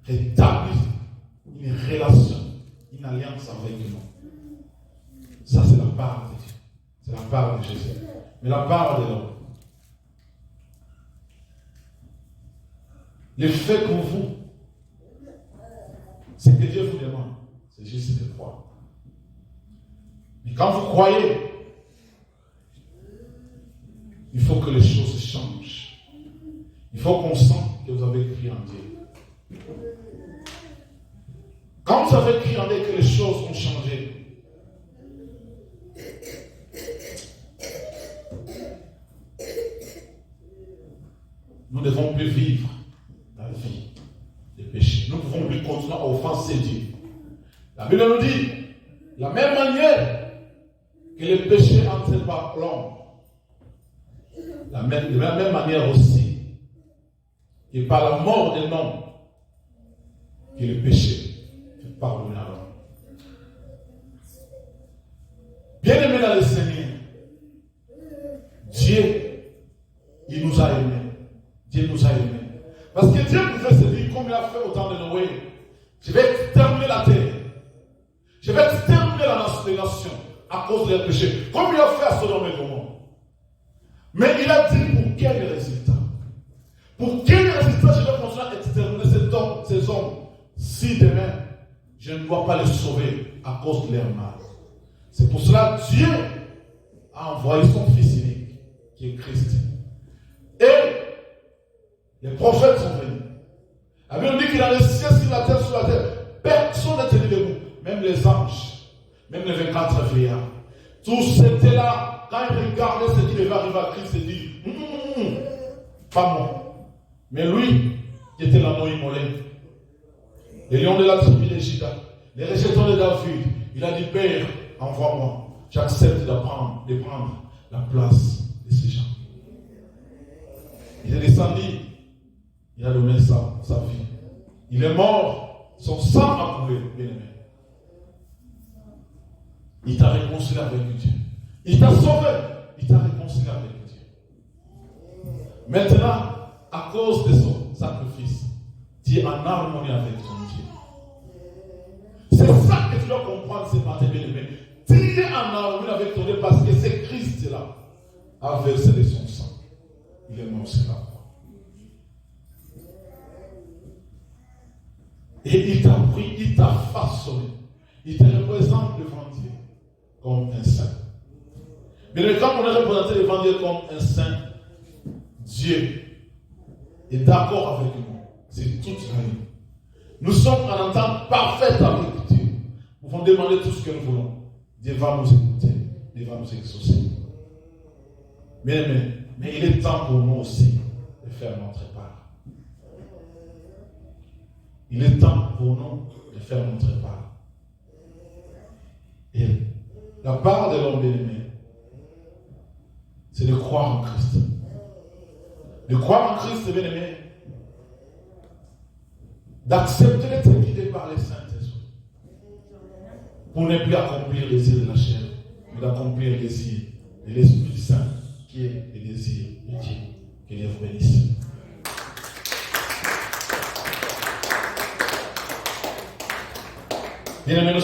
rétablisse une relation, une alliance avec nous. Ça, c'est la part de Dieu. C'est la part de Jésus. Mais la part de l'homme. Le fait pour vous, c'est que Dieu vous demande. C'est juste de croire. Mais quand vous croyez, il faut que les choses changent. Il faut qu'on sente que vous avez cru en Dieu. Quand vous avez cru en Dieu que les choses ont changé, nous ne devons plus vivre la vie de péché. Nous ne pouvons plus continuer à offenser Dieu. La Bible nous dit, de la même manière que le péché entre par l'homme, de la même manière aussi, et par la mort de l'homme, que le péché fait pardonner à l'homme. Bien-aimés dans le Seigneur, Dieu, il nous a aimés. Dieu nous a aimés. Parce que Dieu pouvait se dire, comme il a fait au temps de Noé, je vais exterminer la terre. Je vais exterminer les nations à cause de leurs péchés. Comme il a fait à Sodome et Gomorrhe. Mais il a dit pour quel résultat? Pour quel résultat je vais continuer à exterminer ces hommes si demain je ne dois pas les sauver à cause de leur mal? C'est pour cela que Dieu a envoyé son Fils unique, qui est Christ. Et les prophètes sont venus. La Bible dit qu'il a le ciel sur la terre, personne n'est tenu debout. Même les anges, même les 24 vieillards. Tous étaient là. Quand ils regardaient ce qui devait arriver à Christ, ils se disent, pas moi. Mais lui, qui était l'agneau immolé, le lion de la tribu de Juda, les rejetons de David, il a dit, Père, envoie-moi. J'accepte de prendre la place de ces gens. Il est descendu, il a donné sa vie. Il est mort, son sang a coulé, bien-aimé. Il t'a réconcilié avec Dieu. Il t'a sauvé, il t'a réconcilié avec Dieu. Maintenant, à cause de son sacrifice, tu es en harmonie avec ton Dieu. C'est ça que tu dois comprendre ce matin, bien-aimé. Tu es en harmonie avec ton Dieu parce que c'est Christ-là a versé de son sang. Il est mort sur la croix. Et il t'a pris, il t'a façonné. Il te représente devant Dieu comme un saint. Mais quand on est représenté devant Dieu comme un saint, Dieu est d'accord avec nous. C'est toute la vie. Nous sommes en entente parfaite avec Dieu. Nous pouvons demander tout ce que nous voulons. Dieu va nous écouter. Dieu va nous exaucer. Mais il est temps pour nous aussi de faire notre part. Il est temps pour nous de faire notre part. Et la part de l'homme bien-aimé, c'est de croire en Christ. De croire en Christ, bien-aimé, d'accepter d'être guidé par les Saint-Esprit pour ne plus accomplir les désirs de la chair, mais d'accomplir les désirs de l'Esprit Saint qui est le désir de Dieu. Que Dieu vous bénisse. Bien-aimé,